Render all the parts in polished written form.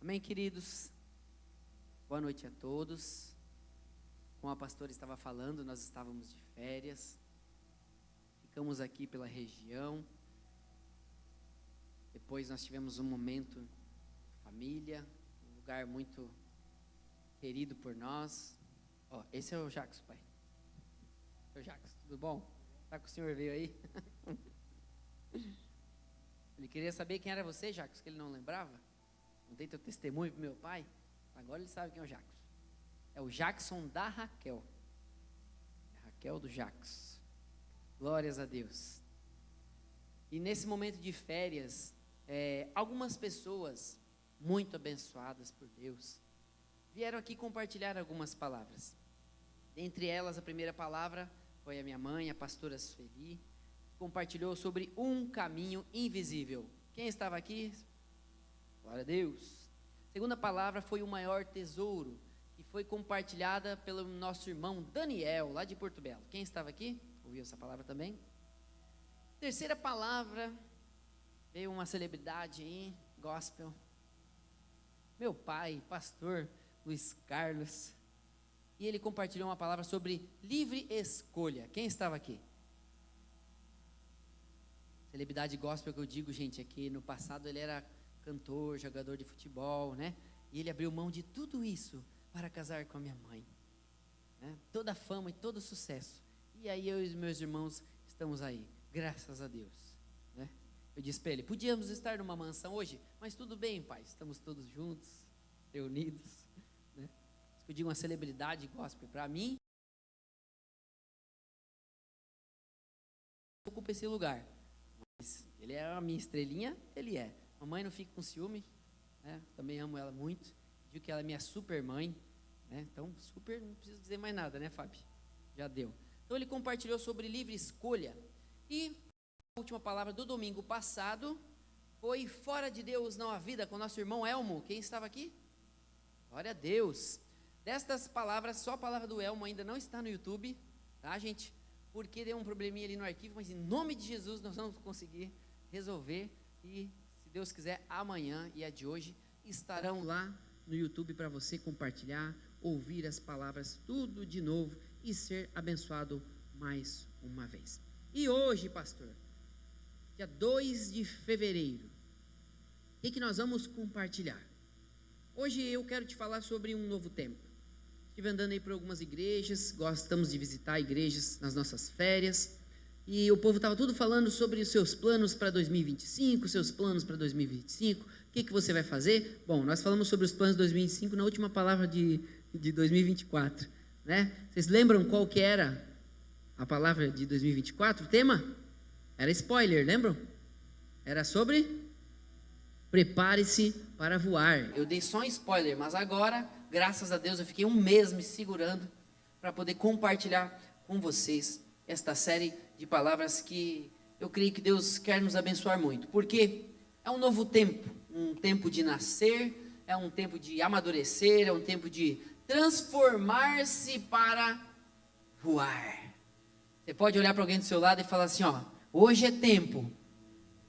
Amém, queridos? Boa noite a todos. Como a pastora estava falando, nós estávamos de férias, ficamos aqui pela região, depois nós tivemos um momento família, um lugar muito querido por nós. Ó, esse é o Jacques, pai. Seu Jacques, tudo bom? Tá com o senhor veio aí? Ele queria saber quem era você, Jacques, que ele não lembrava. Não dei teu testemunho pro meu pai. Agora ele sabe quem é o Jacques. É o Jackson da Raquel. É a Raquel do Jacques. Glórias a Deus. E nesse momento de férias, algumas pessoas muito abençoadas por Deus vieram aqui compartilhar algumas palavras. Dentre elas, a primeira palavra foi a minha mãe, a pastora Sueli, que compartilhou sobre um caminho invisível. Quem estava aqui? Glória a Deus. A segunda palavra foi o maior tesouro, que foi compartilhada pelo nosso irmão Daniel, lá de Porto Belo. Quem estava aqui? Ouviu essa palavra também? Terceira palavra, veio uma celebridade aí, gospel. Meu pai, pastor Luiz Carlos. E ele compartilhou uma palavra sobre livre escolha. Quem estava aqui? Celebridade gospel que eu digo, gente, é que no passado ele era cantor, jogador de futebol, né? E ele abriu mão de tudo isso para casar com a minha mãe, né? Toda a fama e todo o sucesso. E aí eu e os meus irmãos estamos aí, graças a Deus, né? Eu disse para ele, podíamos estar numa mansão hoje, mas tudo bem, pai, estamos todos juntos, reunidos, né? Eu digo uma celebridade gospel para mim, ocupa esse lugar, mas ele é a minha estrelinha, ele é. Mamãe, não fique com ciúme, né? Também amo ela muito, digo que ela é minha super mãe, né? Então super, não preciso dizer mais nada, né, Fábio? Já deu. Então ele compartilhou sobre livre escolha, e a última palavra do domingo passado foi fora de Deus não há vida, com o nosso irmão Elmo. Quem estava aqui? Glória a Deus. Destas palavras, só a palavra do Elmo ainda não está no YouTube, tá, gente? Porque deu um probleminha ali no arquivo, mas em nome de Jesus nós vamos conseguir resolver, e se Deus quiser, amanhã e a de hoje estarão lá no YouTube para você compartilhar, ouvir as palavras tudo de novo e ser abençoado mais uma vez. E hoje, pastor, dia 2 de fevereiro, o que nós vamos compartilhar? Hoje eu quero te falar sobre um novo tempo. Estive andando aí por algumas igrejas, gostamos de visitar igrejas nas nossas férias, e o povo estava tudo falando sobre os seus planos para 2025, seus planos para 2025, o que você vai fazer? Bom, nós falamos sobre os planos de 2025 na última palavra de 2024, né? Vocês lembram qual que era a palavra de 2024? O tema? Era spoiler, lembram? Era sobre prepare-se para voar. Eu dei só um spoiler, mas agora, graças a Deus, eu fiquei um mês me segurando para poder compartilhar com vocês esta série de palavras que eu creio que Deus quer nos abençoar muito, porque é um novo tempo, um tempo de nascer, é um tempo de amadurecer, é um tempo de transformar-se para voar. Você pode olhar para alguém do seu lado e falar assim, ó, hoje é tempo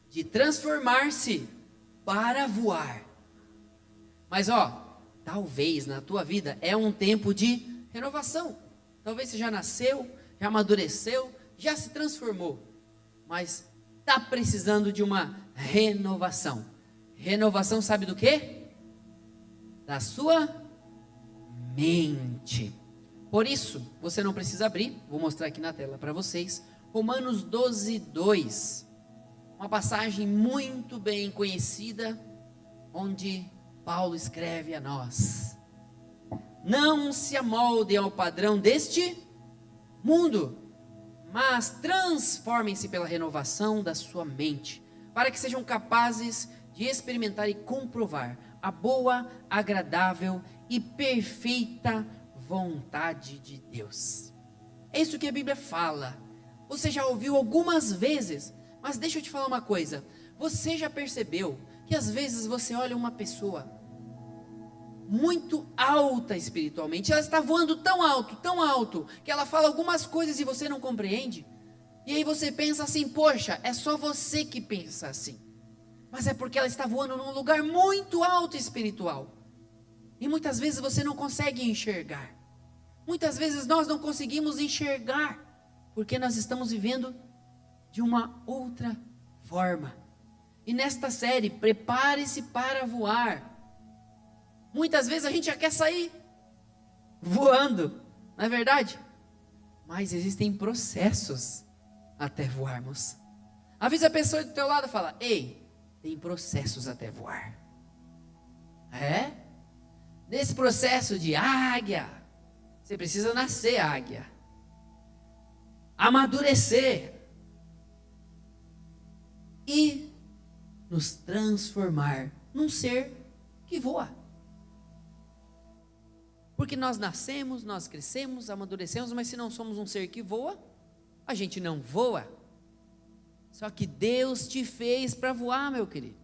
de transformar-se para voar. Mas ó, talvez na tua vida é um tempo de renovação. Talvez você já nasceu, já amadureceu, já se transformou, mas está precisando de uma renovação. Renovação sabe do quê? Da sua mente. Por isso, você não precisa abrir, vou mostrar aqui na tela para vocês, Romanos 12:2, uma passagem muito bem conhecida, onde Paulo escreve a nós: não se amoldem ao padrão deste mundo, mas transformem-se pela renovação da sua mente, para que sejam capazes de experimentar e comprovar a boa, agradável e perfeita vontade de Deus. É isso que a Bíblia fala. Você já ouviu algumas vezes, mas deixa eu te falar uma coisa. Você já percebeu que às vezes você olha uma pessoa muito alta espiritualmente, ela está voando tão alto, que ela fala algumas coisas e você não compreende, e aí você pensa assim, poxa, é só você que pensa assim. mas é porque ela está voando num lugar muito alto espiritual. E muitas vezes você não consegue enxergar. Muitas vezes nós não conseguimos enxergar, porque nós estamos vivendo de uma outra forma. E nesta série, prepare-se para voar. Muitas vezes a gente já quer sair voando, não é verdade? Mas existem processos até voarmos. Avisa a pessoa do teu lado e fala: ei, tem processos até voar. É? Nesse processo de águia, você precisa nascer águia, amadurecer e nos transformar num ser que voa. Porque nós nascemos, nós crescemos, amadurecemos, mas se não somos um ser que voa, a gente não voa. Só que Deus te fez para voar, meu querido.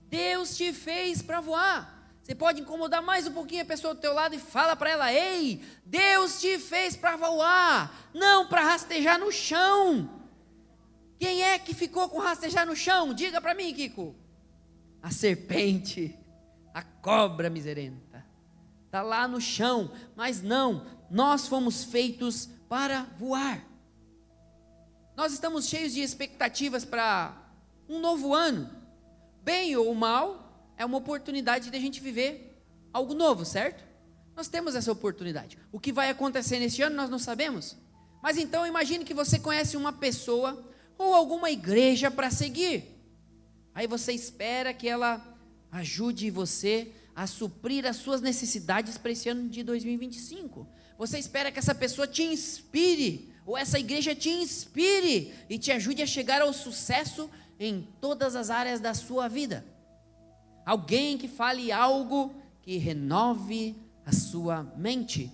Deus te fez para voar. Você pode incomodar mais um pouquinho a pessoa do teu lado e fala para ela: ei, Deus te fez para voar, não para rastejar no chão. Quem é que ficou com rastejar no chão? Diga para mim, Kiko. A serpente, a cobra miserenta, está lá no chão. Mas não, nós fomos feitos para voar. Nós estamos cheios de expectativas para um novo ano. Bem ou mal, é uma oportunidade de a gente viver algo novo, certo? Nós temos essa oportunidade. O que vai acontecer neste ano nós não sabemos. Mas então imagine que você conhece uma pessoa ou alguma igreja para seguir. Aí você espera que ela ajude você a suprir as suas necessidades para esse ano de 2025. Você espera que essa pessoa te inspire, ou essa igreja te inspire e te ajude a chegar ao sucesso em todas as áreas da sua vida. Alguém que fale algo que renove a sua mente,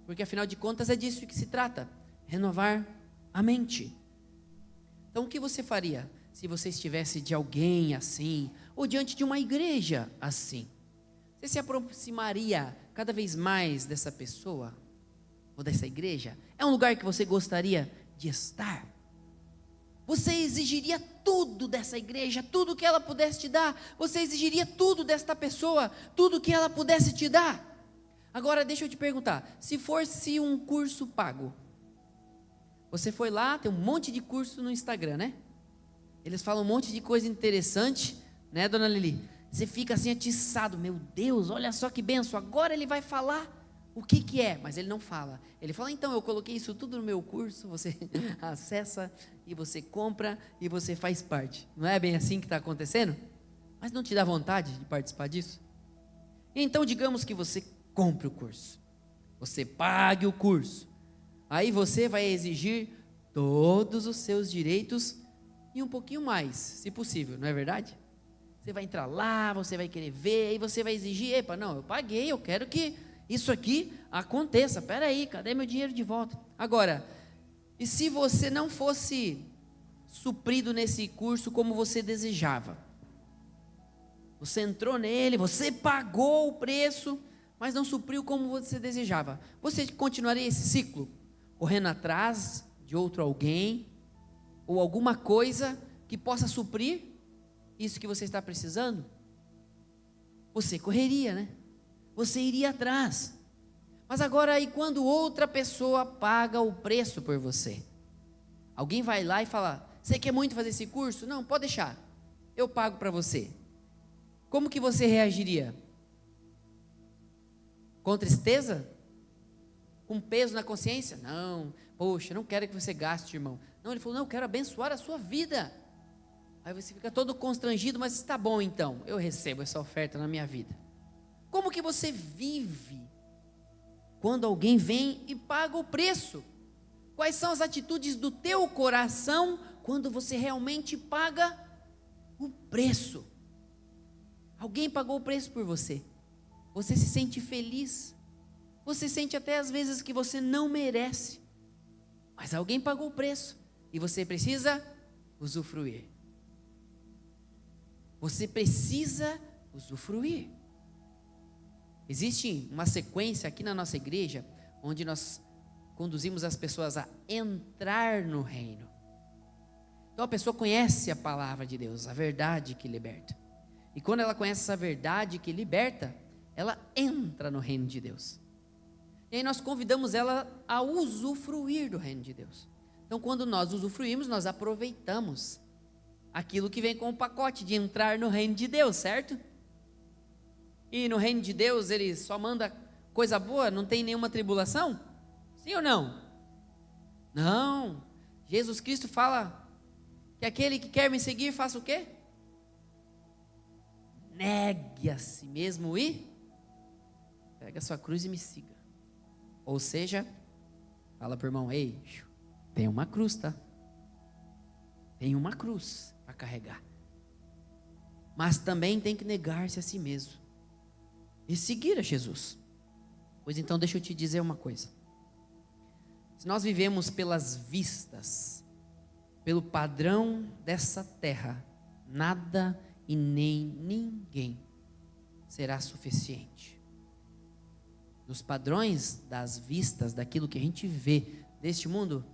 porque afinal de contas é disso que se trata, renovar a mente. Então o que você faria se você estivesse de alguém assim, ou diante de uma igreja assim? Você se aproximaria cada vez mais dessa pessoa, ou dessa igreja? É um lugar que você gostaria de estar? Você exigiria tudo dessa igreja, tudo que ela pudesse te dar. Você exigiria tudo desta pessoa, tudo que ela pudesse te dar. Agora deixa eu te perguntar, se fosse um curso pago, você foi lá, tem um monte de curso no Instagram, né? Eles falam um monte de coisa interessante, né, dona Lili? Você fica assim atiçado: meu Deus, olha só que benção, agora ele vai falar o que é, mas ele não fala. Ele fala: então, eu coloquei isso tudo no meu curso, você acessa e você compra e você faz parte. Não é bem assim que está acontecendo? Mas não te dá vontade de participar disso? Então, digamos que você compre o curso, você pague o curso, aí você vai exigir todos os seus direitos e um pouquinho mais, se possível, não é verdade? Você vai entrar lá, você vai querer ver, aí você vai exigir: epa, não, eu paguei, eu quero que isso aqui aconteça. Espera aí, cadê meu dinheiro de volta? Agora, e se você não fosse suprido nesse curso como você desejava? Você entrou nele, você pagou o preço, mas não supriu como você desejava. Você continuaria esse ciclo, correndo atrás de outro alguém, ou alguma coisa que possa suprir isso que você está precisando? Você correria, né? Você iria atrás. Mas agora, e quando outra pessoa paga o preço por você? Alguém vai lá e fala: você quer muito fazer esse curso? Não, pode deixar, eu pago para você. Como que você reagiria? Com tristeza? Com peso na consciência? Não, poxa, não quero que você gaste, irmão. Não, ele falou: não, eu quero abençoar a sua vida. Aí você fica todo constrangido: mas está bom então, eu recebo essa oferta na minha vida. Como que você vive quando alguém vem e paga o preço? Quais são as atitudes do teu coração quando você realmente paga o preço? Alguém pagou o preço por você. Você se sente feliz. Você sente até às vezes que você não merece. Mas alguém pagou o preço e você precisa usufruir. Você precisa usufruir. Existe uma sequência aqui na nossa igreja, onde nós conduzimos as pessoas a entrar no reino. Então a pessoa conhece a palavra de Deus, a verdade que liberta. E quando ela conhece essa verdade que liberta, ela entra no reino de Deus. E aí nós convidamos ela a usufruir do reino de Deus. Então quando nós usufruímos, nós aproveitamos aquilo que vem com o pacote de entrar no reino de Deus, certo? E no reino de Deus ele só manda coisa boa, não tem nenhuma tribulação? Sim ou não? Não. Jesus Cristo fala que aquele que quer me seguir, faça o quê? Negue a si mesmo e pega a sua cruz e me siga. Ou seja, fala para o irmão, ei, tem uma cruz, tá? Tem uma cruz para carregar. Mas também tem que negar-se a si mesmo e seguir a Jesus. Pois então deixa eu te dizer uma coisa. Se nós vivemos pelas vistas, pelo padrão dessa terra, nada e nem ninguém será suficiente. Nos padrões das vistas, daquilo que a gente vê deste mundo,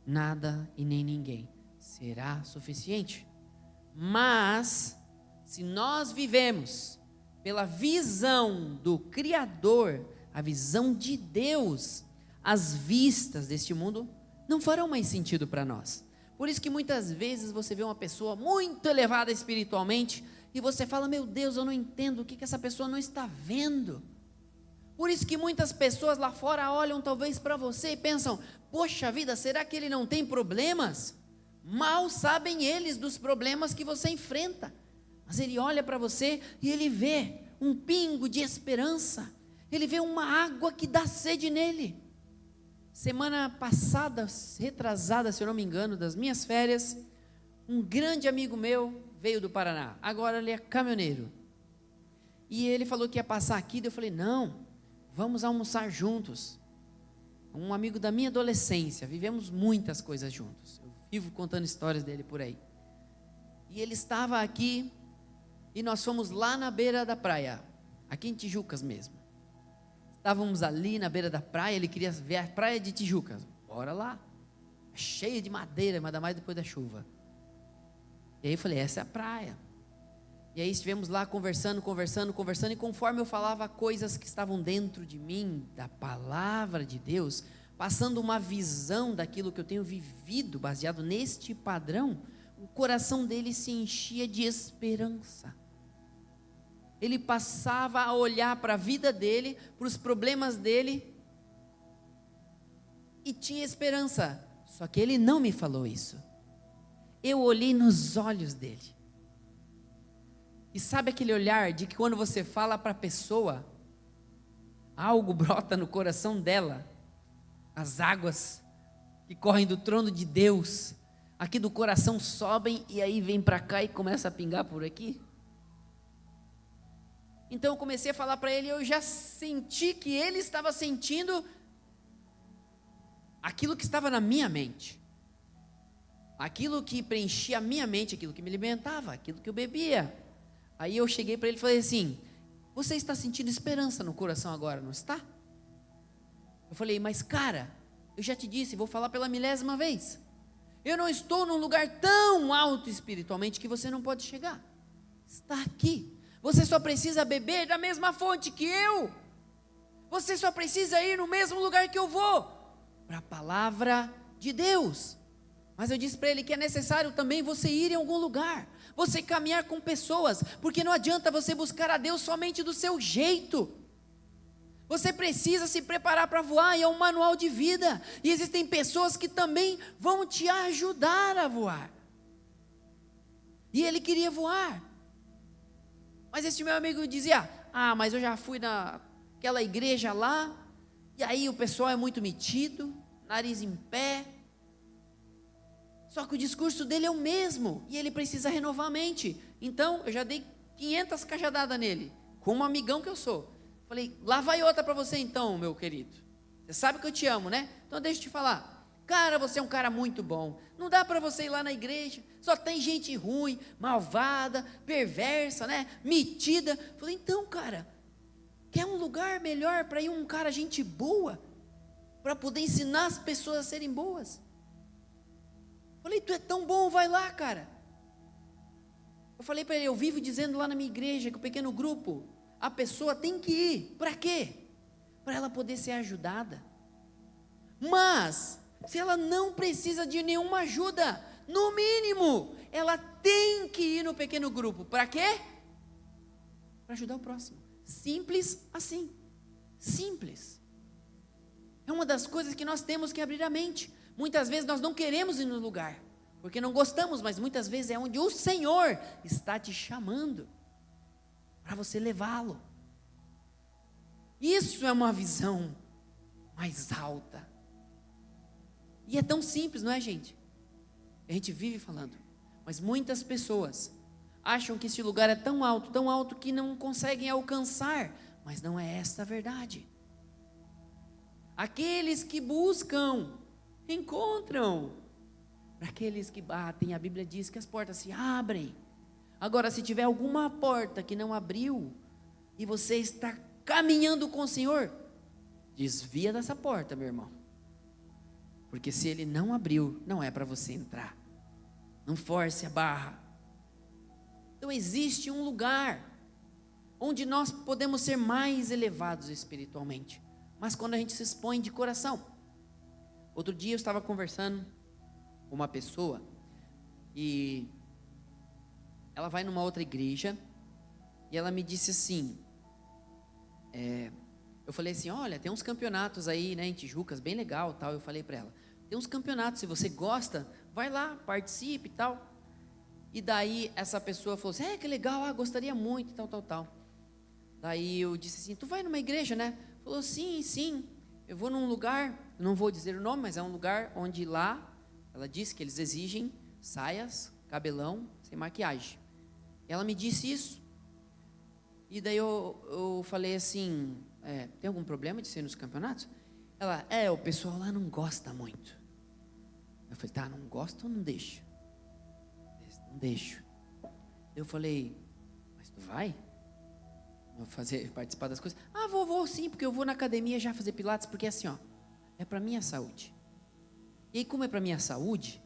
nada e nem ninguém será suficiente. Mas, se nós vivemos pela visão do Criador, a visão de Deus, as vistas deste mundo não farão mais sentido para nós. Por isso que muitas vezes você vê uma pessoa muito elevada espiritualmente e você fala, meu Deus, eu não entendo o que essa pessoa não está vendo. Por isso que muitas pessoas lá fora olham talvez para você e pensam, poxa vida, será que ele não tem problemas? Mal sabem eles dos problemas que você enfrenta. Mas ele olha para você e ele vê um pingo de esperança. Ele vê uma água que dá sede nele. Semana passada, retrasada, se eu não me engano, das minhas férias, um grande amigo meu veio do Paraná. Agora ele é caminhoneiro. E ele falou que ia passar aqui, eu falei, não, vamos almoçar juntos. Um amigo da minha adolescência, vivemos muitas coisas juntos. Eu vivo contando histórias dele por aí. E ele estava aqui, e nós fomos lá na beira da praia, aqui em Tijucas mesmo. Estávamos ali na beira da praia, ele queria ver a praia de Tijucas. Bora lá. Cheia de madeira, mas ainda mais depois da chuva. E aí eu falei, essa é a praia. E aí estivemos lá conversando, e conforme eu falava coisas que estavam dentro de mim, da palavra de Deus, passando uma visão daquilo que eu tenho vivido, baseado neste padrão, o coração dele se enchia de esperança. Ele passava a olhar para a vida dele, para os problemas dele, e tinha esperança. Só que ele não me falou isso. Eu olhei nos olhos dele. E sabe aquele olhar de que quando você fala para a pessoa, algo brota no coração dela, as águas que correm do trono de Deus, aqui do coração sobem e aí vem para cá e começa a pingar por aqui? Então eu comecei a falar para ele, eu já senti que ele estava sentindo aquilo que estava na minha mente, aquilo que preenchia a minha mente, aquilo que me alimentava, aquilo que eu bebia. Aí eu cheguei para ele e falei assim, você está sentindo esperança no coração agora, não está? Eu falei, mas cara, eu já te disse, vou falar pela 1000ª vez, eu não estou num lugar tão alto espiritualmente que você não pode chegar, está aqui. Você só precisa beber da mesma fonte que eu. Você só precisa ir no mesmo lugar que eu vou, para a palavra de Deus. Mas eu disse para ele que é necessário também você ir em algum lugar, você caminhar com pessoas, porque não adianta você buscar a Deus somente do seu jeito. Você precisa se preparar para voar, e é um manual de vida, e existem pessoas que também vão te ajudar a voar. E ele queria voar. Mas esse meu amigo dizia, mas eu já fui naquela igreja lá, e aí o pessoal é muito metido, nariz em pé. Só que o discurso dele é o mesmo, e ele precisa renovar a mente. Então, eu já dei 500 cajadadas nele, como amigão que eu sou. Falei, lá vai outra para você então, meu querido. Você sabe que eu te amo, né? Então deixa eu te falar. Cara, você é um cara muito bom. Não dá para você ir lá na igreja. Só tem gente ruim, malvada, perversa, né? Metida. Falei, então, cara, quer um lugar melhor para ir um cara gente boa? Para poder ensinar as pessoas a serem boas? Falei, tu é tão bom, vai lá, cara. Eu falei para ele, eu vivo dizendo lá na minha igreja que o pequeno grupo, a pessoa tem que ir. Para quê? Para ela poder ser ajudada. Mas, se ela não precisa de nenhuma ajuda, no mínimo, ela tem que ir no pequeno grupo. Para quê? Para ajudar o próximo. Simples assim. Simples. É uma das coisas que nós temos que abrir a mente. Muitas vezes nós não queremos ir no lugar, porque não gostamos, mas muitas vezes é onde o Senhor está te chamando, para você levá-lo. Isso é uma visão mais alta. E é tão simples, não é, gente? A gente vive falando, mas muitas pessoas acham que esse lugar é tão alto que não conseguem alcançar, mas não é esta a verdade. Aqueles que buscam, encontram. Para aqueles que batem, a Bíblia diz que as portas se abrem. Agora, se tiver alguma porta que não abriu, e você está caminhando com o Senhor, desvia dessa porta, meu irmão. Porque se ele não abriu, não é para você entrar. Não force a barra. Então existe um lugar onde nós podemos ser mais elevados espiritualmente, mas quando a gente se expõe de coração. Outro dia eu estava conversando com uma pessoa e ela vai numa outra igreja e ela me disse assim, eu falei assim, olha, tem uns campeonatos aí, né, em Tijucas, bem legal, tal. Eu falei para ela, tem uns campeonatos, se você gosta, vai lá, participe e tal. E daí essa pessoa falou assim, que legal, gostaria muito, tal. Daí eu disse assim, tu vai numa igreja, né? Falou, sim, eu vou num lugar, não vou dizer o nome, mas é um lugar onde lá, ela disse que eles exigem saias, cabelão, sem maquiagem. Ela me disse isso. E daí eu falei assim, tem algum problema de ser nos campeonatos? Ela, o pessoal lá não gosta muito. Eu falei, tá, não gosta ou não deixa? Não deixo. Eu falei, mas tu vai? Vou participar das coisas? Vou sim, porque eu vou na academia já fazer pilates, porque assim, é para minha saúde. E aí, como é para minha saúde,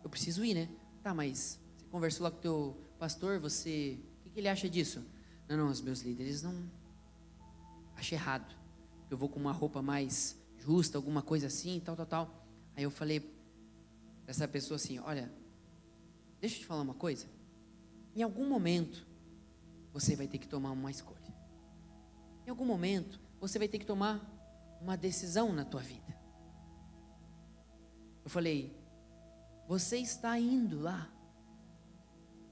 eu preciso ir, né? Tá, mas você conversou lá com o teu pastor, o que ele acha disso? Não, os meus líderes não acham errado. Eu vou com uma roupa mais justa, alguma coisa assim, tal. Aí eu falei para essa pessoa assim, olha, deixa eu te falar uma coisa. Em algum momento, você vai ter que tomar uma escolha. Em algum momento, você vai ter que tomar uma decisão na tua vida. Eu falei, você está indo lá,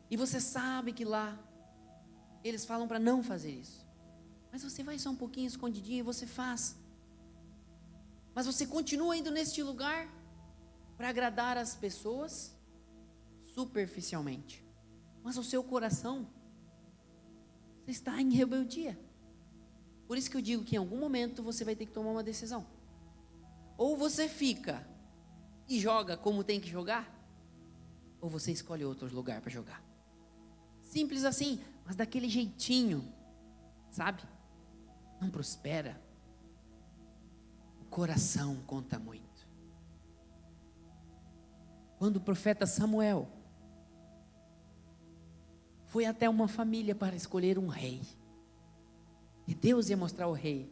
e você sabe que lá, eles falam para não fazer isso. Mas você vai só um pouquinho escondidinho e você faz. Mas você continua indo neste lugar para agradar as pessoas superficialmente. Mas o seu coração, você está em rebeldia. Por isso que eu digo que em algum momento você vai ter que tomar uma decisão. Ou você fica e joga como tem que jogar, ou você escolhe outro lugar para jogar. Simples assim, mas daquele jeitinho, sabe? Não prospera. O coração conta muito. Quando o profeta Samuel foi até uma família para escolher um rei, e Deus ia mostrar o rei,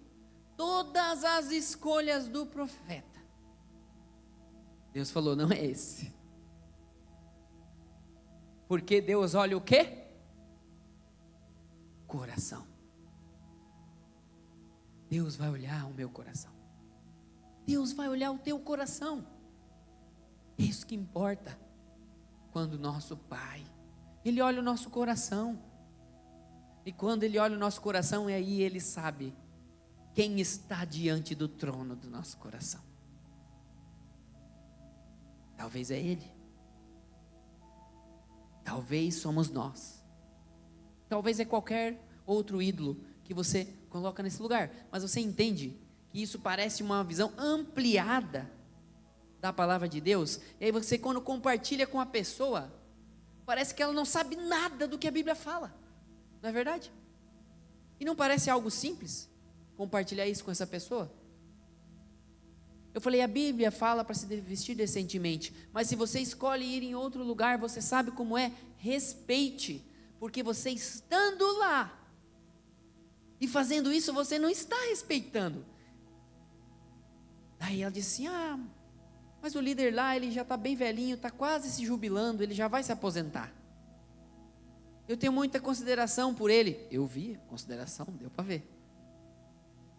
todas as escolhas do profeta, Deus falou, não é esse. Porque Deus olha o quê? Coração. Deus vai olhar o meu coração. Deus vai olhar o teu coração. É isso que importa. Quando o nosso Pai, Ele olha o nosso coração. E quando Ele olha o nosso coração, aí Ele sabe quem está diante do trono do nosso coração. Talvez é Ele. Talvez somos nós. Talvez é qualquer outro ídolo que você coloca nesse lugar. Mas você entende que isso parece uma visão ampliada da palavra de Deus? E aí você, quando compartilha com a pessoa, parece que ela não sabe nada do que a Bíblia fala. Não é verdade? E não parece algo simples compartilhar isso com essa pessoa? Eu falei, a Bíblia fala para se vestir decentemente, mas se você escolhe ir em outro lugar, você sabe como é, respeite, porque você estando lá e fazendo isso, você não está respeitando. Daí ela disse assim, mas o líder lá, ele já está bem velhinho, está quase se jubilando, ele já vai se aposentar. Eu tenho muita consideração por ele. Eu vi, consideração, deu para ver.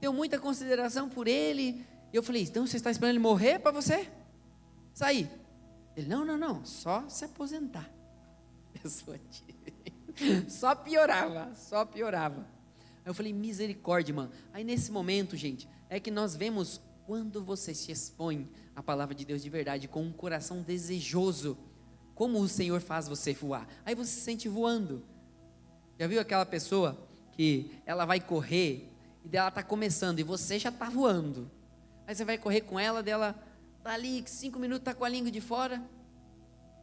Tenho muita consideração por ele. Eu falei, então você está esperando ele morrer para você sair? Ele, não, só se aposentar. Pessoa só piorava. Aí eu falei, misericórdia, mano. Aí nesse momento, gente, é que nós vemos quando você se expõe à palavra de Deus de verdade, com um coração desejoso, como o Senhor faz você voar. Aí você se sente voando. Já viu aquela pessoa que ela vai correr e ela está começando e você já está voando? Aí você vai correr com ela, dela está ali 5 minutos, está com a língua de fora,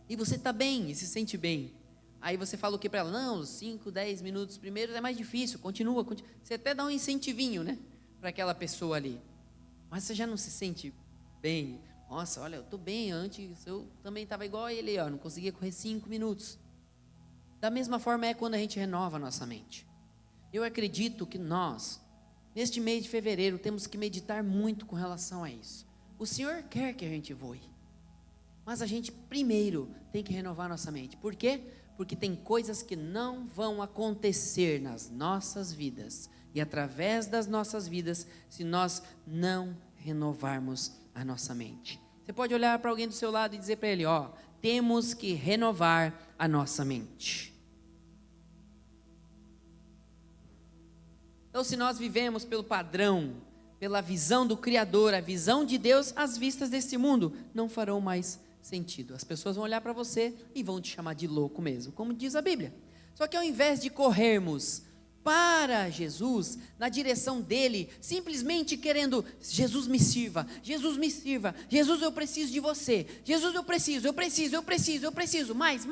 e você está bem, e se sente bem. Aí você fala o que para ela? Não, os 5, 10 minutos primeiros é mais difícil, continua. Você até dá um incentivinho, né, para aquela pessoa ali. Mas você já não se sente bem. Nossa, olha, eu estou bem, antes eu também estava igual a ele, não conseguia correr 5 minutos. Da mesma forma é quando a gente renova a nossa mente. Eu acredito que nós, neste mês de fevereiro, temos que meditar muito com relação a isso. O Senhor quer que a gente voe, mas a gente primeiro tem que renovar nossa mente. Por quê? Porque tem coisas que não vão acontecer nas nossas vidas e através das nossas vidas, se nós não renovarmos a nossa mente. Você pode olhar para alguém do seu lado e dizer para ele, temos que renovar a nossa mente. Então, se nós vivemos pelo padrão, pela visão do Criador, a visão de Deus, as vistas desse mundo não farão mais sentido. As pessoas vão olhar para você e vão te chamar de louco mesmo, como diz a Bíblia. Só que ao invés de corrermos para Jesus, na direção dele, simplesmente querendo, Jesus me sirva, Jesus eu preciso de você, Jesus eu preciso, mais,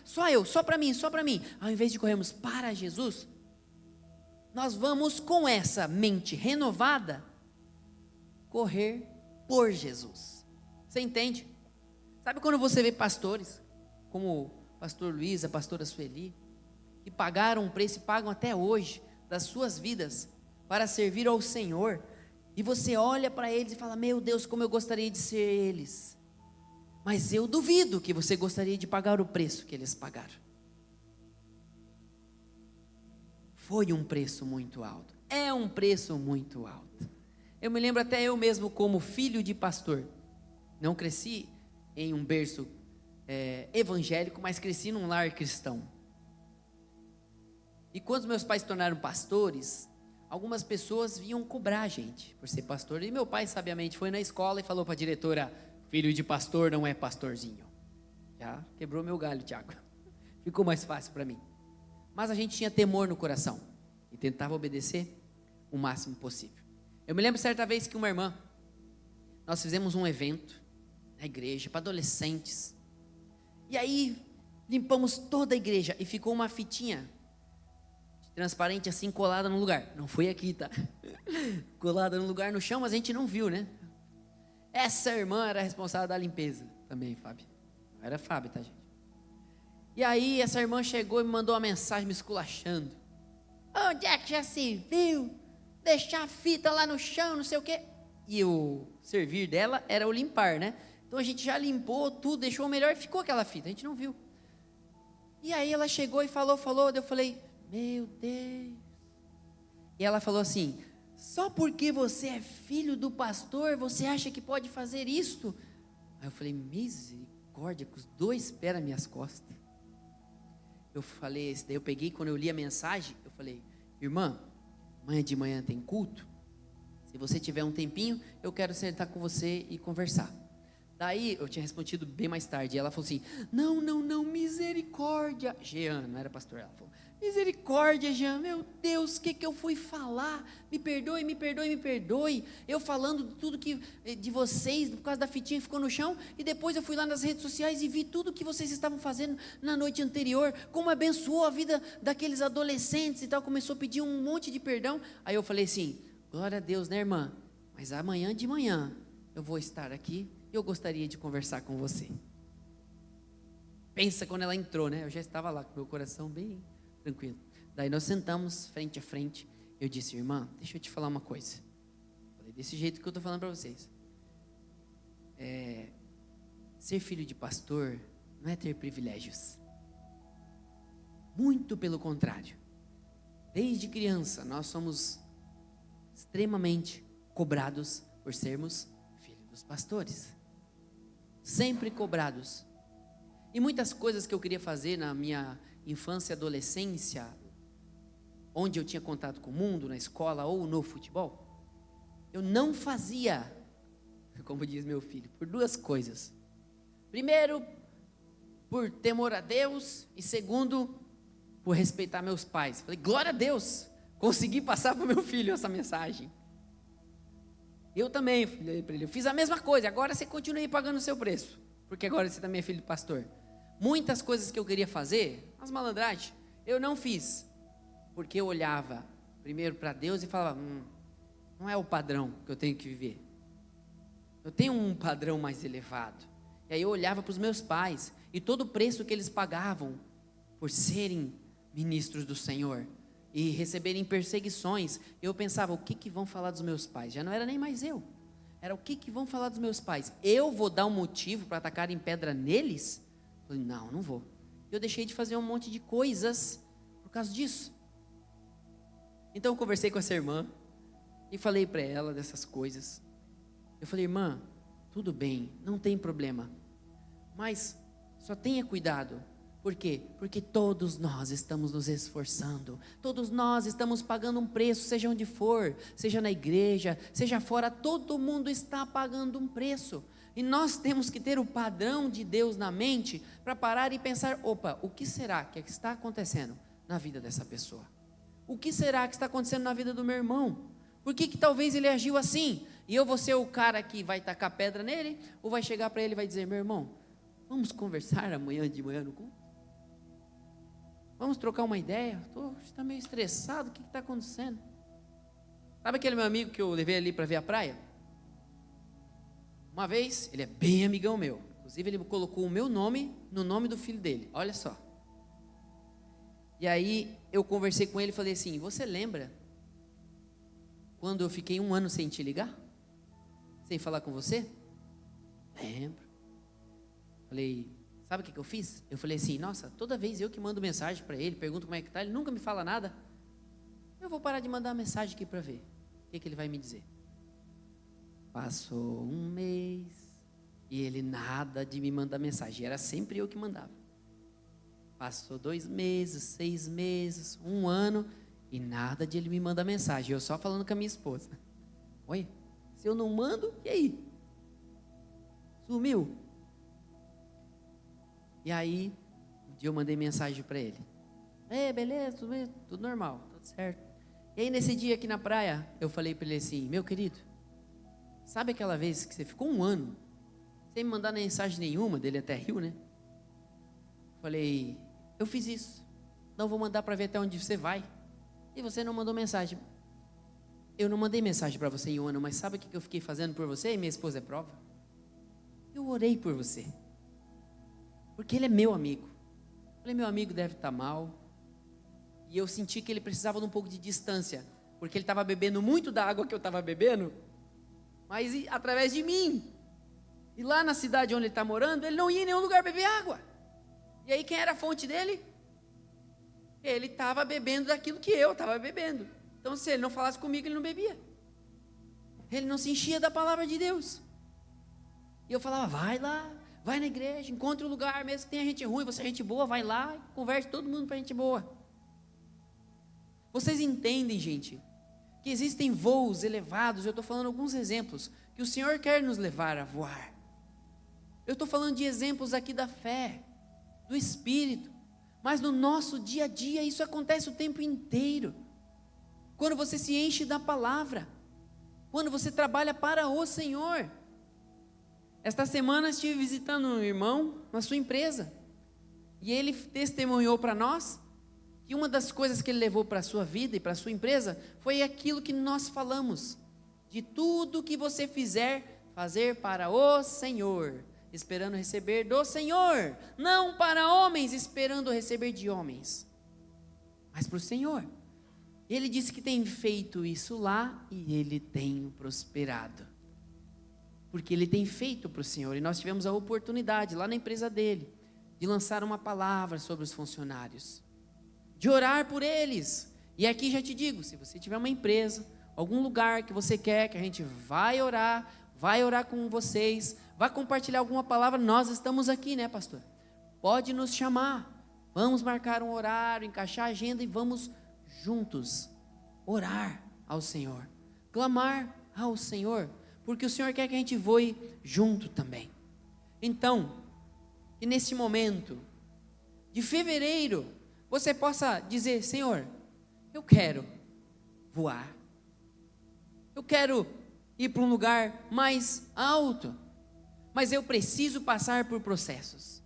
só para mim, ao invés de corrermos para Jesus, nós vamos com essa mente renovada, correr por Jesus. Você entende? Sabe quando você vê pastores, como o pastor Luiz, a pastora Sueli, que pagaram um preço e pagam até hoje das suas vidas para servir ao Senhor, e você olha para eles e fala, meu Deus, como eu gostaria de ser eles, mas eu duvido que você gostaria de pagar o preço que eles pagaram. Foi um preço muito alto, é um preço muito alto. Eu me lembro até eu mesmo como filho de pastor, não cresci em um berço evangélico, mas cresci num lar cristão. E quando meus pais se tornaram pastores, algumas pessoas vinham cobrar a gente por ser pastor. E meu pai sabiamente foi na escola e falou para a diretora, filho de pastor não é pastorzinho. Já quebrou meu galho, Tiago. Ficou mais fácil para mim. Mas a gente tinha temor no coração e tentava obedecer o máximo possível. Eu me lembro certa vez que uma irmã, nós fizemos um evento na igreja para adolescentes. E aí limpamos toda a igreja e ficou uma fitinha transparente assim, colada no lugar. Não foi aqui, tá? Colada no lugar no chão, mas a gente não viu, né? Essa irmã era responsável da limpeza também, Fábio. Não era Fábio, tá, gente? E aí essa irmã chegou e me mandou uma mensagem me esculachando. Onde é que já se viu? Deixar a fita lá no chão, não sei o quê. E o servir dela era o limpar, né? Então a gente já limpou tudo, deixou o melhor e ficou aquela fita, a gente não viu. E aí ela chegou e falou, eu falei, meu Deus. E ela falou assim, só porque você é filho do pastor, você acha que pode fazer isto? Aí eu falei, misericórdia, com os 2 pés nas minhas costas. Eu falei, daí eu peguei, quando eu li a mensagem, eu falei, irmã, amanhã de manhã tem culto? Se você tiver um tempinho, eu quero sentar com você e conversar. Daí, eu tinha respondido bem mais tarde, e ela falou assim, não, misericórdia. Jean, não era pastor, ela falou, misericórdia, Jean, meu Deus, o que eu fui falar? Me perdoe. Eu falando de tudo de vocês, por causa da fitinha que ficou no chão, e depois eu fui lá nas redes sociais e vi tudo que vocês estavam fazendo na noite anterior, como abençoou a vida daqueles adolescentes e tal, começou a pedir um monte de perdão. Aí eu falei assim, glória a Deus, né, irmã? Mas amanhã de manhã, eu vou estar aqui e eu gostaria de conversar com você. Pensa quando ela entrou, né? Eu já estava lá com meu coração bem tranquilo. Daí nós sentamos frente a frente. Eu disse, irmã, deixa eu te falar uma coisa. Falei desse jeito que eu estou falando para vocês. Ser filho de pastor não é ter privilégios. Muito pelo contrário. Desde criança, nós somos extremamente cobrados por sermos filhos dos pastores. Sempre cobrados. E muitas coisas que eu queria fazer na minha infância e adolescência, onde eu tinha contato com o mundo, na escola ou no futebol, eu não fazia, como diz meu filho, por duas coisas. Primeiro, por temor a Deus, e segundo, por respeitar meus pais. Falei, glória a Deus, consegui passar para o meu filho essa mensagem. Eu também falei para ele, eu fiz a mesma coisa, agora você continua aí pagando o seu preço, porque agora você também é filho de pastor. Muitas coisas que eu queria fazer, as malandragens, eu não fiz, porque eu olhava primeiro para Deus e falava, não é o padrão que eu tenho que viver. Eu tenho um padrão mais elevado. E aí eu olhava para os meus pais, e todo o preço que eles pagavam por serem ministros do Senhor e receberem perseguições, eu pensava, o que vão falar dos meus pais? Já não era nem mais eu, era o que vão falar dos meus pais? Eu vou dar um motivo para atacarem pedra neles? Eu falei, não vou. Eu deixei de fazer um monte de coisas por causa disso. Então eu conversei com essa irmã e falei para ela dessas coisas. Eu falei, irmã, tudo bem, não tem problema, mas só tenha cuidado. Por quê? Porque todos nós estamos nos esforçando, todos nós estamos pagando um preço, seja onde for, seja na igreja, seja fora, todo mundo está pagando um preço, e nós temos que ter o padrão de Deus na mente, para parar e pensar, opa, o que será que está acontecendo na vida dessa pessoa? O que será que está acontecendo na vida do meu irmão? Por que talvez ele agiu assim? E eu vou ser o cara que vai tacar pedra nele, ou vai chegar para ele e vai dizer, meu irmão, vamos conversar amanhã de manhã no culto? Vamos trocar uma ideia? Está meio estressado, o que está acontecendo? Sabe aquele meu amigo que eu levei ali para ver a praia? Uma vez, ele é bem amigão meu. Inclusive ele colocou o meu nome no nome do filho dele. Olha só. E aí eu conversei com ele e falei assim, você lembra quando eu fiquei 1 ano sem te ligar? Sem falar com você? Lembro. Falei, sabe o que eu fiz? Eu falei assim, nossa, toda vez eu que mando mensagem para ele, pergunto como é que está, ele nunca me fala nada. Eu vou parar de mandar mensagem aqui para ver o que ele vai me dizer. Passou 1 mês e ele nada de me mandar mensagem, era sempre eu que mandava. Passou 2 meses, 6 meses, 1 ano e nada de ele me mandar mensagem, eu só falando com a minha esposa. Oi, se eu não mando, e aí? Sumiu? E aí, um dia eu mandei mensagem para ele. Beleza, tudo normal, tudo certo. E aí nesse dia aqui na praia, eu falei para ele assim, meu querido, sabe aquela vez que você ficou 1 ano, sem me mandar mensagem nenhuma, dele até riu, né? Falei, eu fiz isso, não vou mandar para ver até onde você vai. E você não mandou mensagem. Eu não mandei mensagem para você em 1 ano, mas sabe o que eu fiquei fazendo por você? E minha esposa é prova. Eu orei por você. Porque ele é meu amigo. Falei, meu amigo deve estar mal. E eu senti que ele precisava de um pouco de distância, porque ele estava bebendo muito da água que eu estava bebendo, mas através de mim. E lá na cidade onde ele está morando, ele não ia em nenhum lugar beber água. E aí quem era a fonte dele? Ele estava bebendo daquilo que eu estava bebendo. Então se ele não falasse comigo, ele não bebia. Ele não se enchia da palavra de Deus. E eu falava, vai lá, vai na igreja, encontra um lugar, mesmo que tenha gente ruim, você é gente boa, vai lá e converte todo mundo para gente boa. Vocês entendem, gente, que existem voos elevados, eu estou falando alguns exemplos, que o Senhor quer nos levar a voar. Eu estou falando de exemplos aqui da fé, do Espírito, mas no nosso dia a dia isso acontece o tempo inteiro. Quando você se enche da palavra, quando você trabalha para o Senhor. Esta semana estive visitando um irmão na sua empresa, e ele testemunhou para nós, que uma das coisas que ele levou para a sua vida e para a sua empresa, foi aquilo que nós falamos, de tudo que você fizer, fazer para o Senhor, esperando receber do Senhor, não para homens, esperando receber de homens, mas para o Senhor. Ele disse que tem feito isso lá e ele tem prosperado, porque ele tem feito para o Senhor. E nós tivemos a oportunidade lá na empresa dele de lançar uma palavra sobre os funcionários, de orar por eles. E aqui já te digo, se você tiver uma empresa, algum lugar que você quer que a gente vai orar com vocês, vai compartilhar alguma palavra, nós estamos aqui, né, pastor? Pode nos chamar, vamos marcar um horário, encaixar a agenda e vamos juntos orar ao Senhor, clamar ao Senhor, porque o Senhor quer que a gente voe junto também. Então, que nesse momento de fevereiro, você possa dizer: Senhor, eu quero voar, eu quero ir para um lugar mais alto, mas eu preciso passar por processos,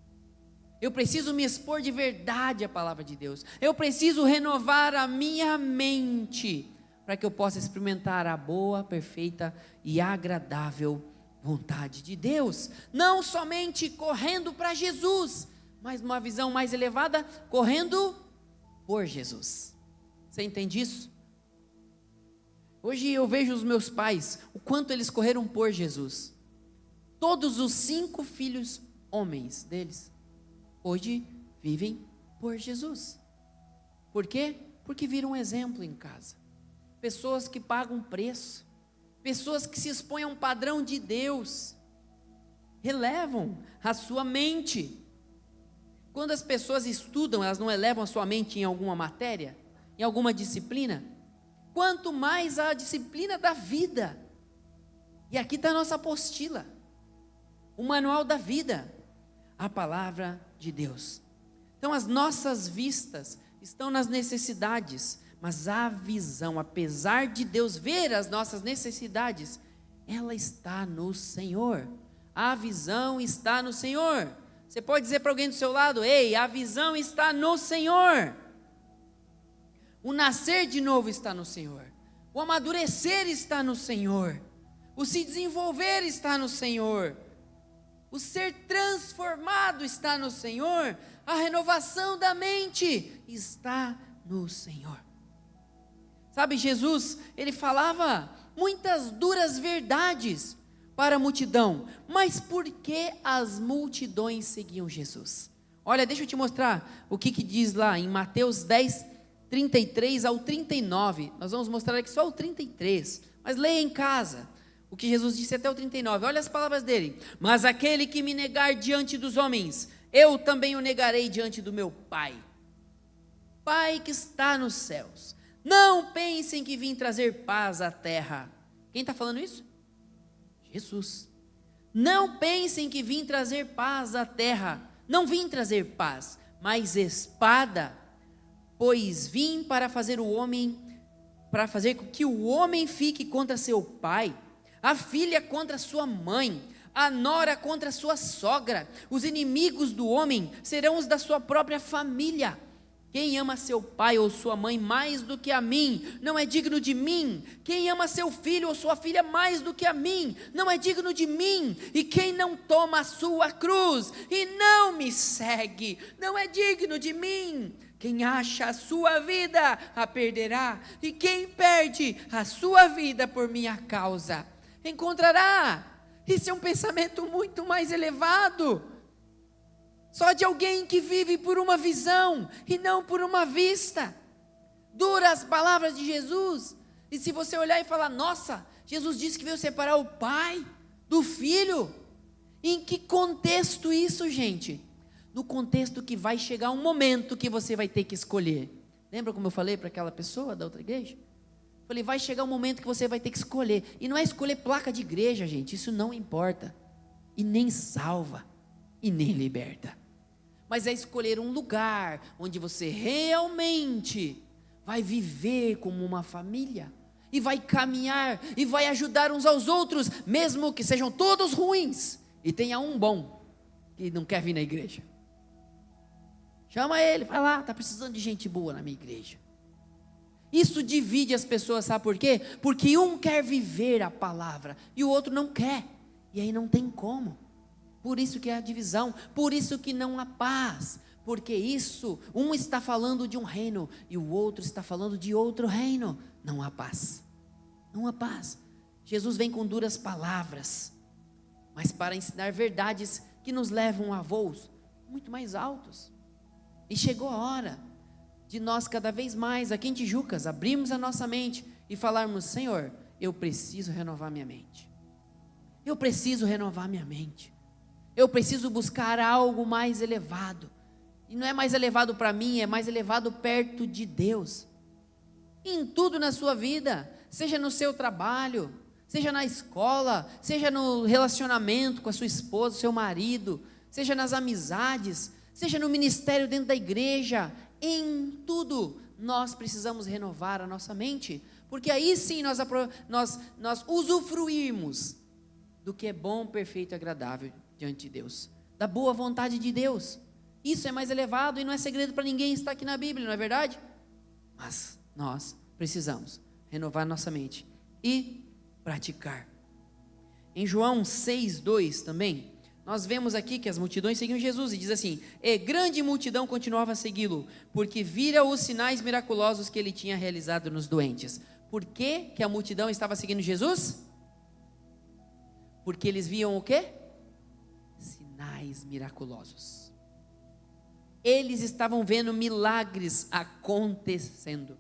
eu preciso me expor de verdade à palavra de Deus, eu preciso renovar a minha mente, para que eu possa experimentar a boa, perfeita e agradável vontade de Deus, não somente correndo para Jesus, mas numa visão mais elevada, correndo por Jesus. Você entende isso? Hoje eu vejo os meus pais, o quanto eles correram por Jesus. Todos os 5 filhos homens deles, hoje vivem por Jesus. Por quê? Porque viram um exemplo em casa. Pessoas que pagam preço, pessoas que se expõem a um padrão de Deus, elevam a sua mente. Quando as pessoas estudam, elas não elevam a sua mente em alguma matéria, em alguma disciplina, quanto mais a disciplina da vida. E aqui está a nossa apostila, o manual da vida, a palavra de Deus. Então as nossas vistas estão nas necessidades, mas a visão, apesar de Deus ver as nossas necessidades, ela está no Senhor. A visão está no Senhor. Você pode dizer para alguém do seu lado: ei, a visão está no Senhor. O nascer de novo está no Senhor. O amadurecer está no Senhor. O se desenvolver está no Senhor. O ser transformado está no Senhor. A renovação da mente está no Senhor. Sabe, Jesus, ele falava muitas duras verdades para a multidão, mas por que as multidões seguiam Jesus? Olha, deixa eu te mostrar o que diz lá em Mateus 10, 33 ao 39, nós vamos mostrar aqui só o 33, mas leia em casa, o que Jesus disse até o 39, olha as palavras dele: mas aquele que me negar diante dos homens, eu também o negarei diante do meu Pai, Pai que está nos céus. Não pensem que vim trazer paz à terra. Quem está falando isso? Jesus. Não pensem que vim trazer paz à terra. Não vim trazer paz, mas espada. Pois vim para fazer com que o homem fique contra seu pai, a filha contra sua mãe, a nora contra sua sogra. Os inimigos do homem serão os da sua própria família. Quem ama seu pai ou sua mãe mais do que a mim, não é digno de mim. Quem ama seu filho ou sua filha mais do que a mim, não é digno de mim. E quem não toma a sua cruz e não me segue, não é digno de mim. Quem acha a sua vida, a perderá. E quem perde a sua vida por minha causa, encontrará. Isso é um pensamento muito mais elevado. Só de alguém que vive por uma visão e não por uma vista. Duras palavras de Jesus. E se você olhar e falar: nossa, Jesus disse que veio separar o pai do filho. Em que contexto isso, gente? No contexto que vai chegar um momento que você vai ter que escolher. Lembra como eu falei para aquela pessoa da outra igreja? Falei, vai chegar um momento que você vai ter que escolher. E não é escolher placa de igreja, gente. Isso não importa. E nem salva. E nem liberta. Mas é escolher um lugar onde você realmente vai viver como uma família, e vai caminhar, e vai ajudar uns aos outros, mesmo que sejam todos ruins, e tenha um bom, que não quer vir na igreja. Chama ele, vai lá, está precisando de gente boa na minha igreja. Isso divide as pessoas, sabe por quê? Porque um quer viver a palavra, e o outro não quer. E aí não tem como. Por isso que há divisão, por isso que não há paz. Porque isso, um está falando de um reino e o outro está falando de outro reino. Não há paz. Não há paz. Jesus vem com duras palavras, mas para ensinar verdades que nos levam a voos muito mais altos. E chegou a hora de nós cada vez mais, aqui em Tijucas, abrirmos a nossa mente e falarmos: Senhor, eu preciso renovar minha mente. Eu preciso renovar minha mente. Eu preciso buscar algo mais elevado. E não é mais elevado para mim, é mais elevado perto de Deus. Em tudo na sua vida, seja no seu trabalho, seja na escola, seja no relacionamento com a sua esposa, seu marido, seja nas amizades, seja no ministério dentro da igreja, em tudo, nós precisamos renovar a nossa mente, porque aí sim nós usufruirmos do que é bom, perfeito e agradável diante de Deus, da boa vontade de Deus. Isso é mais elevado e não é segredo para ninguém estar aqui na Bíblia, não é verdade? Mas nós precisamos renovar nossa mente e praticar. Em João 6:2 também, nós vemos aqui que as multidões seguiam Jesus, e diz assim: e grande multidão continuava a segui-lo, porque vira os sinais miraculosos que ele tinha realizado nos doentes. Por que a multidão estava seguindo Jesus? Porque eles viam o quê? Sinais miraculosos. Eles estavam vendo milagres acontecendo.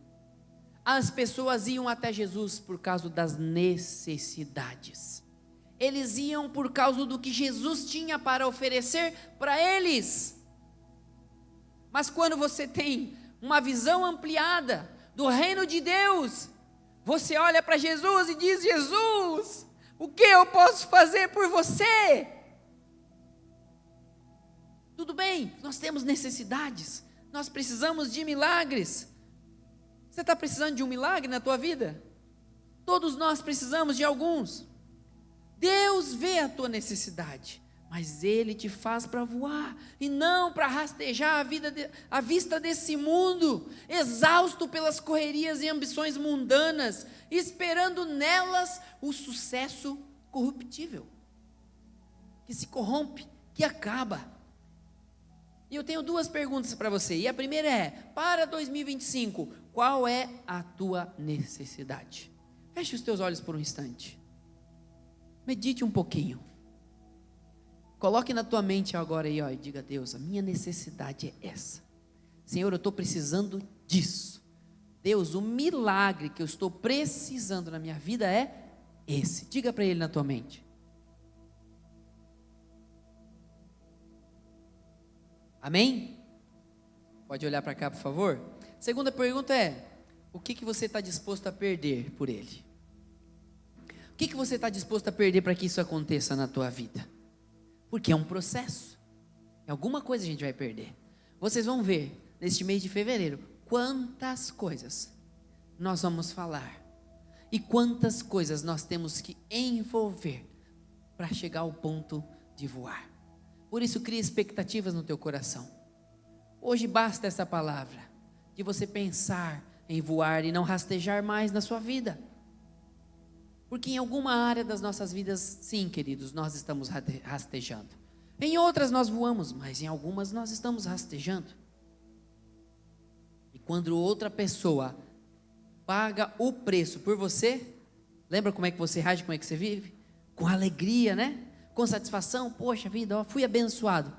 As pessoas iam até Jesus por causa das necessidades. Eles iam por causa do que Jesus tinha para oferecer para eles. Mas quando você tem uma visão ampliada do reino de Deus, você olha para Jesus e diz: Jesus, o que eu posso fazer por você? Tudo bem, nós temos necessidades, nós precisamos de milagres. Você está precisando de um milagre na tua vida? Todos nós precisamos de alguns. Deus vê a tua necessidade, mas Ele te faz para voar, e não para rastejar a vista desse mundo, exausto pelas correrias e ambições mundanas, esperando nelas o sucesso corruptível, que se corrompe, que acaba. E eu tenho duas perguntas para você, e a primeira é: para 2025, qual é a tua necessidade? Feche os teus olhos por um instante, medite um pouquinho, coloque na tua mente agora aí, e diga: Deus, a minha necessidade é essa. Senhor, eu estou precisando disso. Deus, o milagre que eu estou precisando na minha vida é esse. Diga para Ele na tua mente. Amém? Pode olhar para cá, por favor. Segunda pergunta é: o que você está disposto a perder por Ele? O que você está disposto a perder para que isso aconteça na tua vida? Porque é um processo. Alguma coisa a gente vai perder. Vocês vão ver, neste mês de fevereiro, quantas coisas nós vamos falar. E quantas coisas nós temos que envolver para chegar ao ponto de voar. Por isso, cria expectativas no teu coração. Hoje basta essa palavra, de você pensar em voar e não rastejar mais na sua vida. Porque em alguma área das nossas vidas, sim, queridos, nós estamos rastejando. Em outras nós voamos, mas em algumas nós estamos rastejando. E quando outra pessoa paga o preço por você, lembra como é que você age, como é que você vive? Com alegria, né? Com satisfação. Poxa vida, fui abençoado.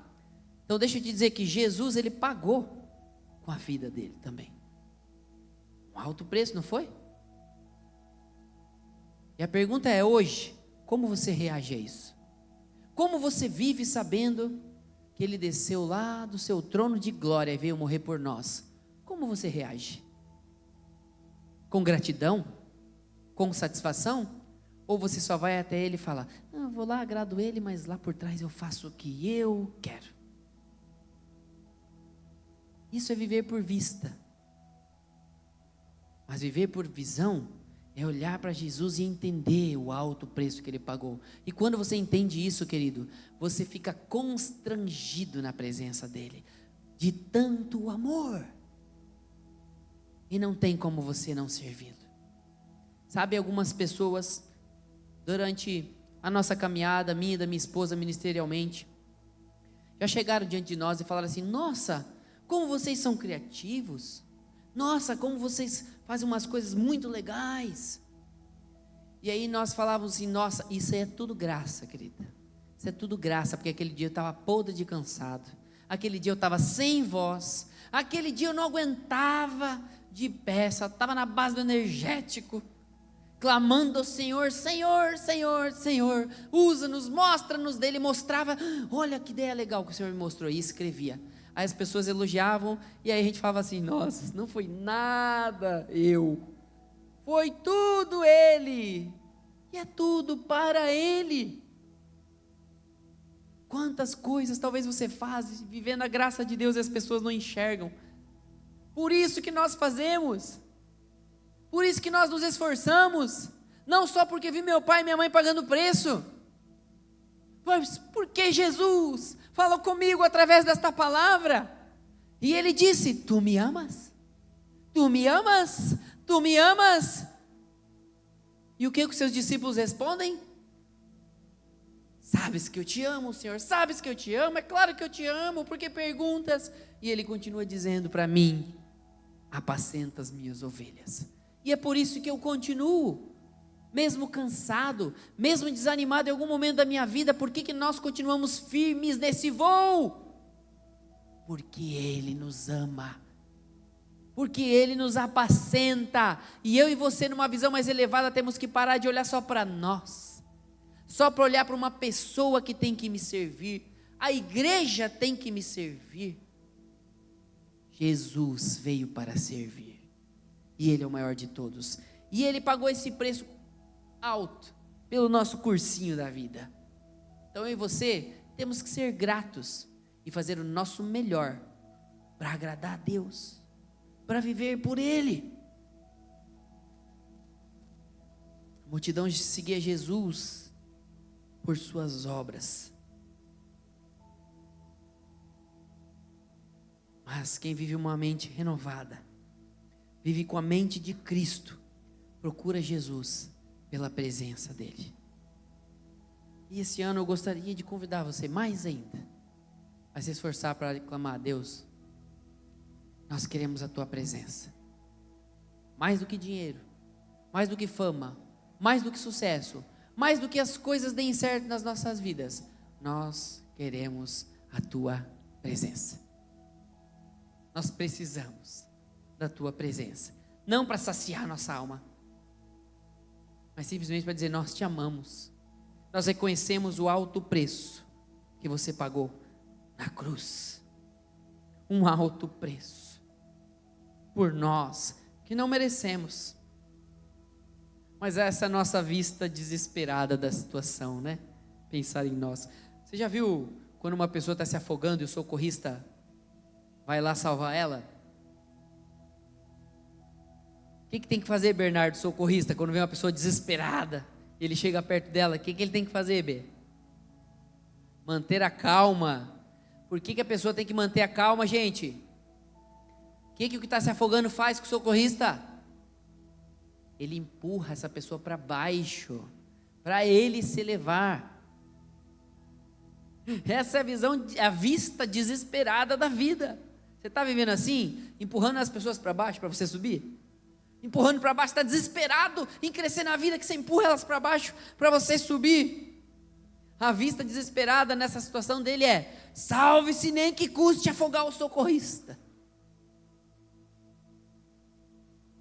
Então deixa eu te dizer que Jesus, Ele pagou com a vida dele também. Um alto preço, não foi? E a pergunta é hoje, como você reage a isso? Como você vive sabendo que Ele desceu lá do seu trono de glória e veio morrer por nós? Como você reage? Com gratidão? Com satisfação? Ou você só vai até Ele e fala: eu vou lá, agrado Ele, mas lá por trás eu faço o que eu quero. Isso é viver por vista. Mas viver por visão é olhar para Jesus e entender o alto preço que Ele pagou. E quando você entende isso, querido, você fica constrangido na presença dEle, de tanto amor. E não tem como você não servi-lo. Sabe, algumas pessoas, durante a nossa caminhada, minha e da minha esposa ministerialmente, já chegaram diante de nós e falaram assim: nossa, como vocês são criativos, nossa, como vocês fazem umas coisas muito legais. E aí nós falávamos assim: nossa, isso aí é tudo graça, querida, isso é tudo graça, porque aquele dia eu estava podre de cansado, aquele dia eu estava sem voz, aquele dia eu não aguentava de pé, só estava na base do energético, clamando ao Senhor: Senhor, Senhor, Senhor, usa-nos, mostra-nos. Dele mostrava: olha que ideia legal que o Senhor me mostrou, e escrevia. Aí as pessoas elogiavam, e aí a gente falava assim: nossa, não foi nada eu, foi tudo Ele, e é tudo para Ele. Quantas coisas talvez você faz vivendo a graça de Deus e as pessoas não enxergam. Por isso que nós fazemos, por isso que nós nos esforçamos, não só porque vi meu pai e minha mãe pagando o preço, mas porque Jesus falou comigo através desta palavra, e Ele disse: tu me amas? Tu me amas? Tu me amas? E o que os seus discípulos respondem? Sabes que eu te amo, Senhor, sabes que eu te amo, é claro que eu te amo, porque perguntas? E Ele continua dizendo para mim: apacenta as minhas ovelhas. E é por isso que eu continuo, mesmo cansado, mesmo desanimado em algum momento da minha vida. Por que nós continuamos firmes nesse voo? Porque Ele nos ama, porque Ele nos apacenta. E eu e você, numa visão mais elevada, temos que parar de olhar só para nós, só para olhar para uma pessoa que tem que me servir, a igreja tem que me servir. Jesus veio para servir, e Ele é o maior de todos, e Ele pagou esse preço alto pelo nosso cursinho da vida. Então eu e você temos que ser gratos e fazer o nosso melhor para agradar a Deus, para viver por Ele. A multidão seguia Jesus por suas obras, mas quem vive uma mente renovada, vive com a mente de Cristo, procura Jesus pela presença dEle. E esse ano eu gostaria de convidar você mais ainda a se esforçar para clamar a Deus: nós queremos a Tua presença, mais do que dinheiro, mais do que fama, mais do que sucesso, mais do que as coisas deem certo nas nossas vidas. Nós queremos a Tua presença. Nós precisamos da Tua presença, não para saciar nossa alma, mas simplesmente para dizer: nós te amamos, nós reconhecemos o alto preço que você pagou na cruz, um alto preço por nós que não merecemos. Mas essa é a nossa vista desesperada da situação, né? Pensar em nós. Você já viu quando uma pessoa está se afogando e o socorrista vai lá salvar ela? O que tem que fazer, Bernardo, socorrista, quando vem uma pessoa desesperada, ele chega perto dela? O que ele tem que fazer, B? Manter a calma. Por que a pessoa tem que manter a calma, gente? O que está se afogando faz com o socorrista? Ele empurra essa pessoa para baixo, para ele se elevar. Essa é a visão, a vista desesperada da vida. Você está vivendo assim, empurrando as pessoas para baixo para você subir? Empurrando para baixo, está desesperado em crescer na vida, que você empurra elas para baixo para você subir. A vista desesperada nessa situação dele é: salve-se, nem que custe afogar o socorrista.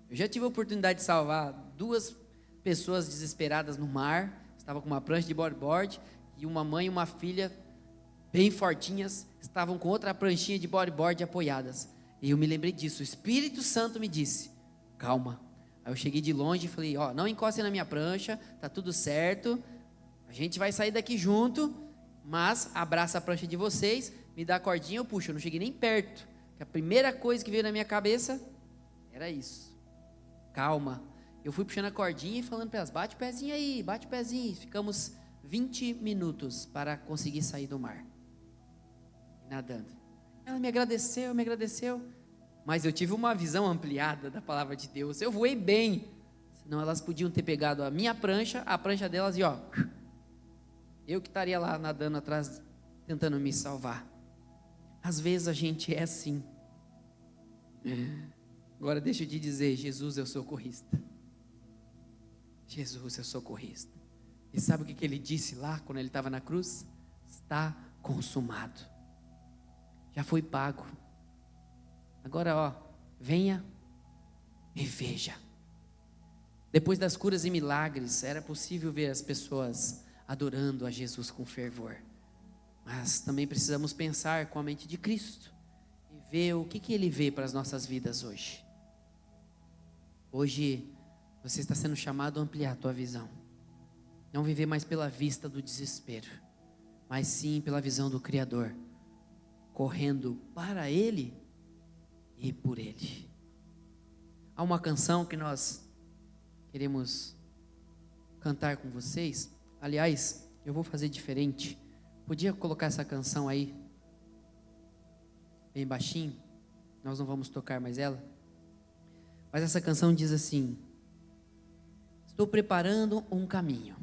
Eu já tive a oportunidade de salvar 2 pessoas desesperadas no mar. Estava com uma prancha de bodyboard, e uma mãe e uma filha bem fortinhas estavam com outra pranchinha de bodyboard apoiadas. E eu me lembrei disso, o Espírito Santo me disse: calma. Aí eu cheguei de longe e falei: ó, não encostem na minha prancha, tá tudo certo, a gente vai sair daqui junto, mas abraça a prancha de vocês, me dá a cordinha, eu puxo. Eu não cheguei nem perto, que a primeira coisa que veio na minha cabeça era isso: calma. Eu fui puxando a cordinha e falando para elas: bate o pezinho aí, bate o pezinho. Ficamos 20 minutos para conseguir sair do mar, nadando. Ela me agradeceu, mas eu tive uma visão ampliada da palavra de Deus. Eu voei bem, senão elas podiam ter pegado a minha prancha, a prancha delas, e ó, Eu que estaria lá nadando atrás, tentando me salvar. Às vezes a gente é assim. Agora deixa eu te dizer, Jesus é o socorrista. Jesus é o socorrista. E sabe o que ele disse lá, quando ele estava na cruz? Está consumado. Já foi pago. Agora, venha e veja. Depois das curas e milagres, era possível ver as pessoas adorando a Jesus com fervor. Mas também precisamos pensar com a mente de Cristo e ver o que Ele vê para as nossas vidas hoje. Hoje, você está sendo chamado a ampliar a tua visão. Não viver mais pela vista do desespero, mas sim pela visão do Criador, correndo para Ele e por Ele. Há uma canção que nós queremos cantar com vocês. Aliás, eu vou fazer diferente. Podia colocar essa canção aí, bem baixinho. Nós não vamos tocar mais ela. Mas essa canção diz assim: estou preparando um caminho,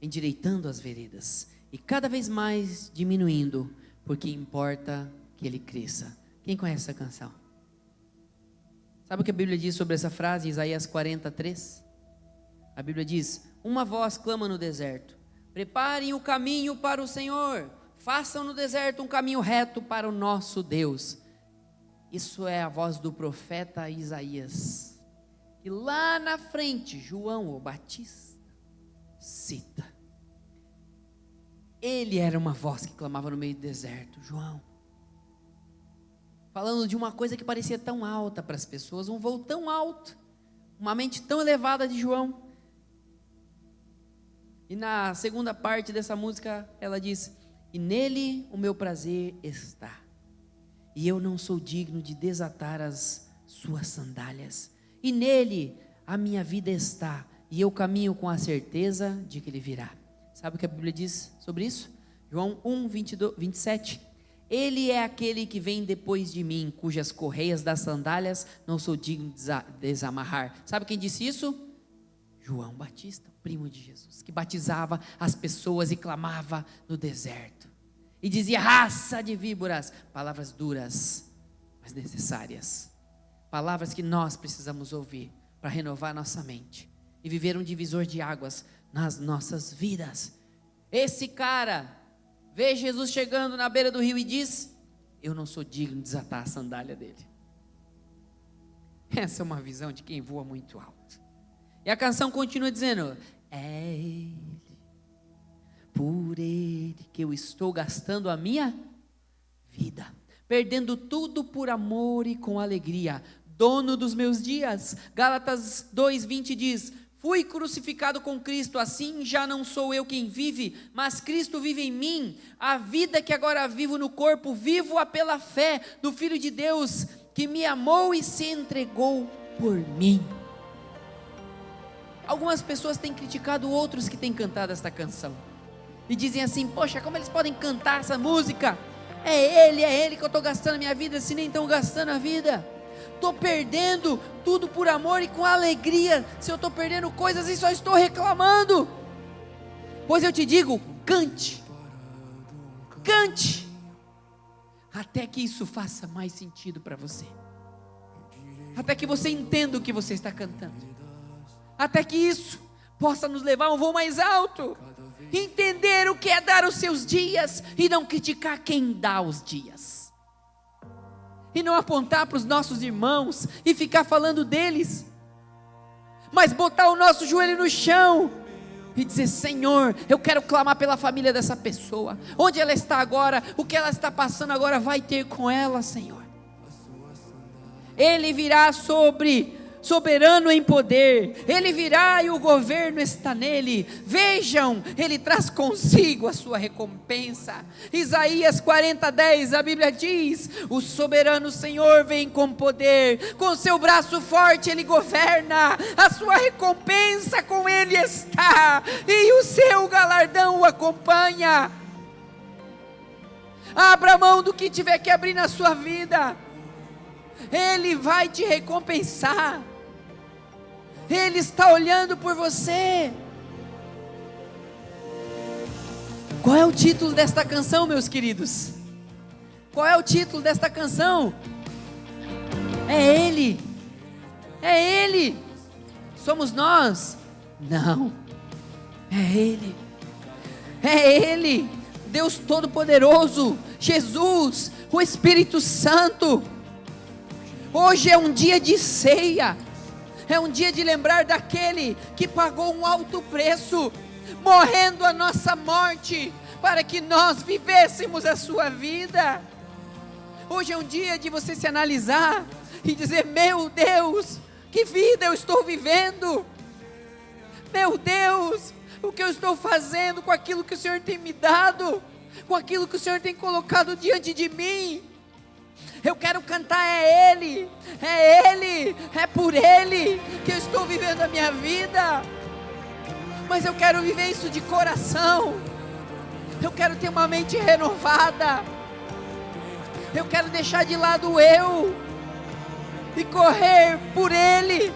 endireitando as veredas, e cada vez mais diminuindo, porque importa que ele cresça. Quem conhece essa canção? Sabe o que a Bíblia diz sobre essa frase em Isaías 43? A Bíblia diz: uma voz clama no deserto, preparem o caminho para o Senhor, façam no deserto um caminho reto para o nosso Deus. Isso é a voz do profeta Isaías, que lá na frente, João o Batista cita. Ele era uma voz que clamava no meio do deserto, João, falando de uma coisa que parecia tão alta para as pessoas, um voo tão alto, uma mente tão elevada de João. E na segunda parte dessa música, ela diz: e nele o meu prazer está, e eu não sou digno de desatar as suas sandálias, e nele a minha vida está, e eu caminho com a certeza de que ele virá. Sabe o que a Bíblia diz sobre isso? João 1:27. Ele é aquele que vem depois de mim, cujas correias das sandálias não sou digno de desamarrar. Sabe quem disse isso? João Batista, primo de Jesus, que batizava as pessoas e clamava no deserto. E dizia: raça de víboras, palavras duras, mas necessárias. Palavras que nós precisamos ouvir para renovar nossa mente e viver um divisor de águas nas nossas vidas. Esse cara vê Jesus chegando na beira do rio e diz: eu não sou digno de desatar a sandália dele. Essa é uma visão de quem voa muito alto. E a canção continua dizendo: é Ele, por Ele que eu estou gastando a minha vida, perdendo tudo por amor e com alegria, dono dos meus dias. Gálatas 2:20 diz: fui crucificado com Cristo, assim já não sou eu quem vive, mas Cristo vive em mim. A vida que agora vivo no corpo, vivo-a pela fé do Filho de Deus, que me amou e se entregou por mim. Algumas pessoas têm criticado outros que têm cantado esta canção, e dizem assim: poxa, como eles podem cantar essa música? É Ele que eu estou gastando a minha vida, se nem estão gastando a vida. Estou perdendo tudo por amor e com alegria. Se eu estou perdendo coisas e só estou reclamando, pois eu te digo, cante, cante, até que isso faça mais sentido para você, até que você entenda o que você está cantando, até que isso possa nos levar a um voo mais alto, entender o que é dar os seus dias e não criticar quem dá os dias, e não apontar para os nossos irmãos e ficar falando deles, mas botar o nosso joelho no chão e dizer: Senhor, eu quero clamar pela família dessa pessoa, onde ela está agora, o que ela está passando agora, vai ter com ela, Senhor. Ele virá soberano em poder, Ele virá e o governo está nele. Vejam, Ele traz consigo a sua recompensa. Isaías 40:10, a Bíblia diz: o soberano Senhor vem com poder, com seu braço forte Ele governa, a sua recompensa com Ele está, e o seu galardão o acompanha. Abra mão do que tiver que abrir na sua vida, Ele vai te recompensar. Ele está olhando por você. Qual é o título desta canção, meus queridos? Qual é o título desta canção? É Ele. É Ele. Somos nós? Não. É Ele. É Ele. Deus Todo-Poderoso. Jesus. O Espírito Santo. Hoje é um dia de ceia. É um dia de lembrar daquele que pagou um alto preço, morrendo a nossa morte, para que nós vivêssemos a sua vida. Hoje é um dia de você se analisar e dizer: meu Deus, que vida eu estou vivendo? Meu Deus, o que eu estou fazendo com aquilo que o Senhor tem me dado, com aquilo que o Senhor tem colocado diante de mim? Eu quero cantar, é Ele, é por Ele que eu estou vivendo a minha vida. Mas eu quero viver isso de coração. Eu quero ter uma mente renovada. Eu quero deixar de lado o eu e correr por Ele.